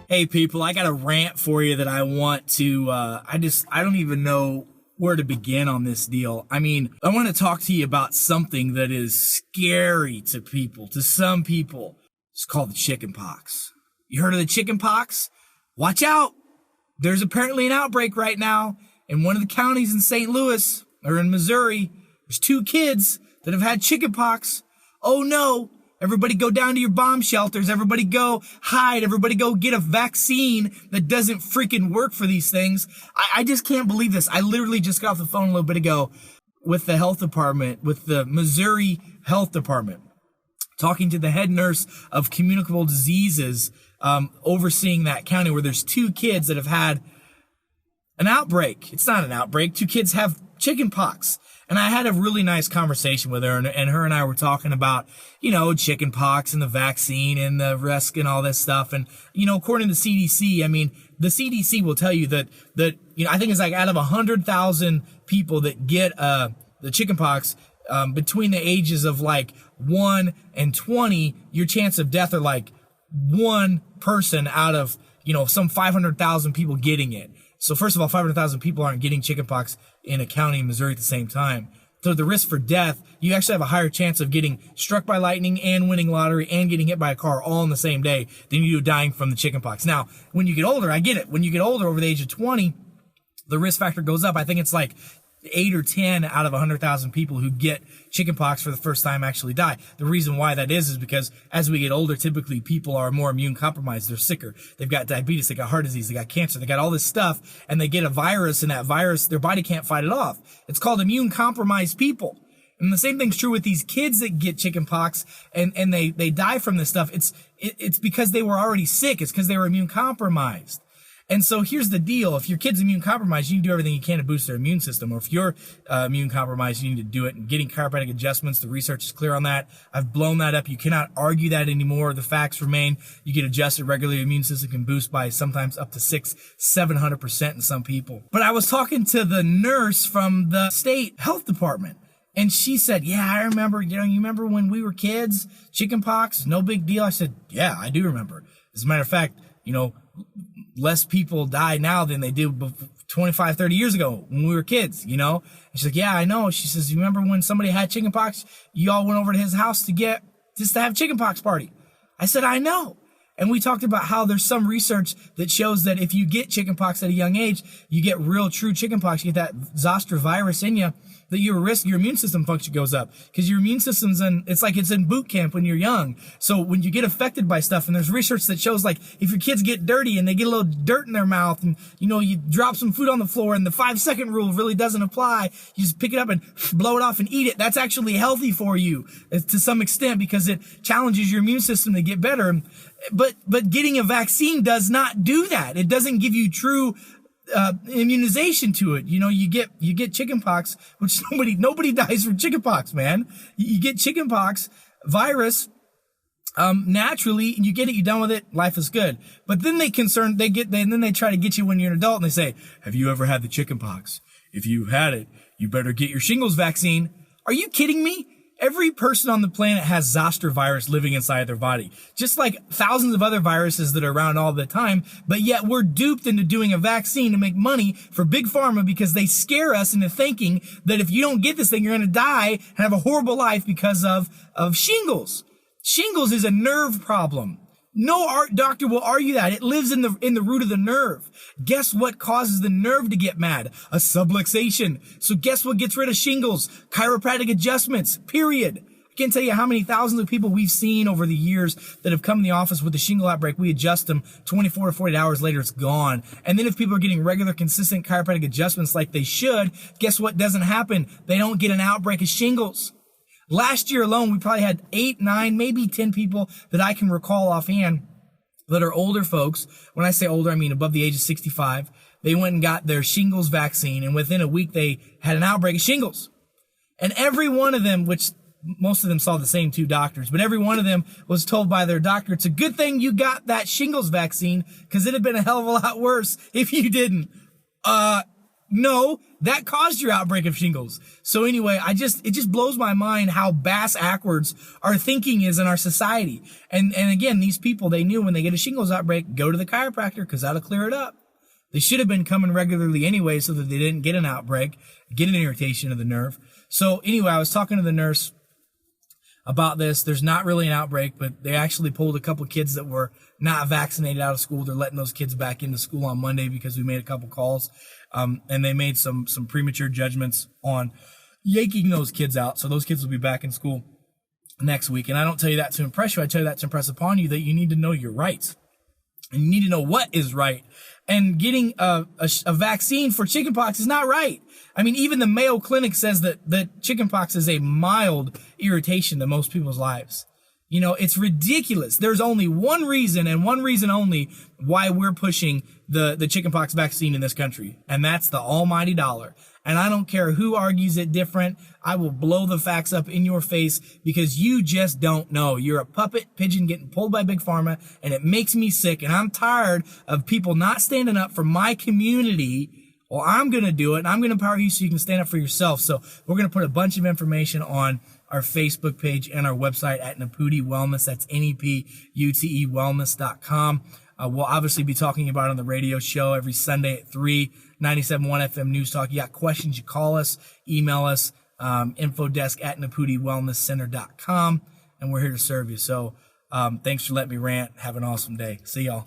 Hey people, I got a rant for you that I want to, I don't even know where to begin on this deal. I mean, I want to talk to you about something that is scary to people, to some people. It's called the chicken pox. You heard of the chicken pox? Watch out. There's apparently an outbreak right now in one of the counties in St. Louis or in Missouri. There's 2 kids that have had chicken pox. Oh no. Everybody go down to your bomb shelters. Everybody go hide. Everybody go get a vaccine that doesn't freaking work for these things. I just can't believe this. I literally just got off the phone a little bit ago with the health department, with the Missouri Health Department, talking to the head nurse of communicable diseases, overseeing that county where there's 2 kids that have had an outbreak. It's not an outbreak. 2 kids have chicken pox. And I had a really nice conversation with her, and her and I were talking about, chicken pox and the vaccine and the risk and all this stuff. And, according to CDC, I mean, the CDC will tell you that I think it's like out of 100,000 people that get the chicken pox, between the ages of like 1 and 20, your chance of death are like 1 person out of, some 500,000 people getting it. So first of all, 500,000 people aren't getting chickenpox in a county in Missouri at the same time. So the risk for death, you actually have a higher chance of getting struck by lightning and winning lottery and getting hit by a car all in the same day than you do dying from the chickenpox. Now, when you get older, I get it. When you get older, over the age of 20, the risk factor goes up. I think it's like 8 or 10 out of 100,000 people who get chickenpox for the first time actually die. The reason why that is because as we get older, typically people are more immune compromised. They're sicker. They've got diabetes. They got heart disease. They got cancer. They got all this stuff, and they get a virus, and that virus, their body can't fight it off. It's called immune compromised people. And the same thing's true with these kids that get chickenpox and they die from this stuff. It's because they were already sick. It's because they were immune compromised. And so here's the deal. If your kid's immune compromised, you can do everything you can to boost their immune system. Or if you're immune compromised, you need to do it. And getting chiropractic adjustments, the research is clear on that. I've blown that up. You cannot argue that anymore. The facts remain. You get adjusted regularly. Your immune system can boost by sometimes up to 600-700% in some people. But I was talking to the nurse from the state health department. And she said, yeah, I remember, you remember when we were kids, chickenpox, no big deal. I said, yeah, I do remember. As a matter of fact, less people die now than they did 25, 30 years ago when we were kids, And she's like, yeah, I know. She says, you remember when somebody had chickenpox, you all went over to his house to have chickenpox party. I said, I know. And we talked about how there's some research that shows that if you get chickenpox at a young age, you get real true chickenpox, you get that zoster virus in you, that your immune system function goes up. Because your immune system's it's like it's in boot camp when you're young. So when you get affected by stuff, and there's research that shows like if your kids get dirty and they get a little dirt in their mouth and, you drop some food on the floor and the 5-second rule really doesn't apply, you just pick it up and blow it off and eat it. That's actually healthy for you to some extent because it challenges your immune system to get better. But getting a vaccine does not do that. It doesn't give you true immunization to it. You get chickenpox, which nobody dies from chickenpox, man. You get chickenpox virus naturally, and you get it, you're done with it, life is good. But then they try to get you when you're an adult, and they say, have you ever had the chickenpox? If you had it, you better get your shingles vaccine. Are you kidding me? Every person on the planet has zoster virus living inside their body, just like thousands of other viruses that are around all the time. But yet we're duped into doing a vaccine to make money for big pharma because they scare us into thinking that if you don't get this thing, you're going to die and have a horrible life because of shingles. Shingles is a nerve problem. No doctor will argue that. It lives in the root of the nerve. Guess what causes the nerve to get mad? A subluxation. So guess what gets rid of shingles? Chiropractic adjustments, period. I can't tell you how many thousands of people we've seen over the years that have come in the office with a shingle outbreak. We adjust them 24 to 48 hours later, it's gone. And then if people are getting regular, consistent chiropractic adjustments like they should, guess what doesn't happen? They don't get an outbreak of shingles. Last year alone, we probably had 8, 9, maybe 10 people that I can recall offhand that are older folks. When I say older, I mean above the age of 65. They went and got their shingles vaccine, and within a week, they had an outbreak of shingles. And every one of them, which most of them saw the same 2 doctors, but every one of them was told by their doctor, it's a good thing you got that shingles vaccine because it'd have been a hell of a lot worse if you didn't. No, that caused your outbreak of shingles. So anyway, it just blows my mind how bass-ackwards our thinking is in our society. And again, these people, they knew when they get a shingles outbreak, go to the chiropractor because that'll clear it up. They should have been coming regularly anyway so that they didn't get an outbreak, get an irritation of the nerve. So anyway, I was talking to the nurse about this. There's not really an outbreak, but they actually pulled a couple kids that were not vaccinated out of school. They're letting those kids back into school on Monday because we made a couple calls. And they made some premature judgments on yanking those kids out. So those kids will be back in school next week. And I don't tell you that to impress you. I tell you that to impress upon you that you need to know your rights. And you need to know what is right. And getting a vaccine for chickenpox is not right. I mean, even the Mayo Clinic says that chickenpox is a mild irritation to most people's lives. You know, it's ridiculous. There's only one reason and one reason only why we're pushing the chickenpox vaccine in this country. And that's the almighty dollar. And I don't care who argues it different. I will blow the facts up in your face because you just don't know. You're a puppet pigeon getting pulled by Big Pharma, and it makes me sick. And I'm tired of people not standing up for my community. Well, I'm going to do it, and I'm going to empower you so you can stand up for yourself. So we're going to put a bunch of information on our Facebook page and our website at Nepute Wellness. That's Nepute wellness.com. We'll obviously be talking about it on the radio show every Sunday at 3, 97.1 FM News Talk. You got questions, you call us, email us, infodesk at NeputeWellnessCenter.com, and we're here to serve you. So thanks for letting me rant. Have an awesome day. See y'all.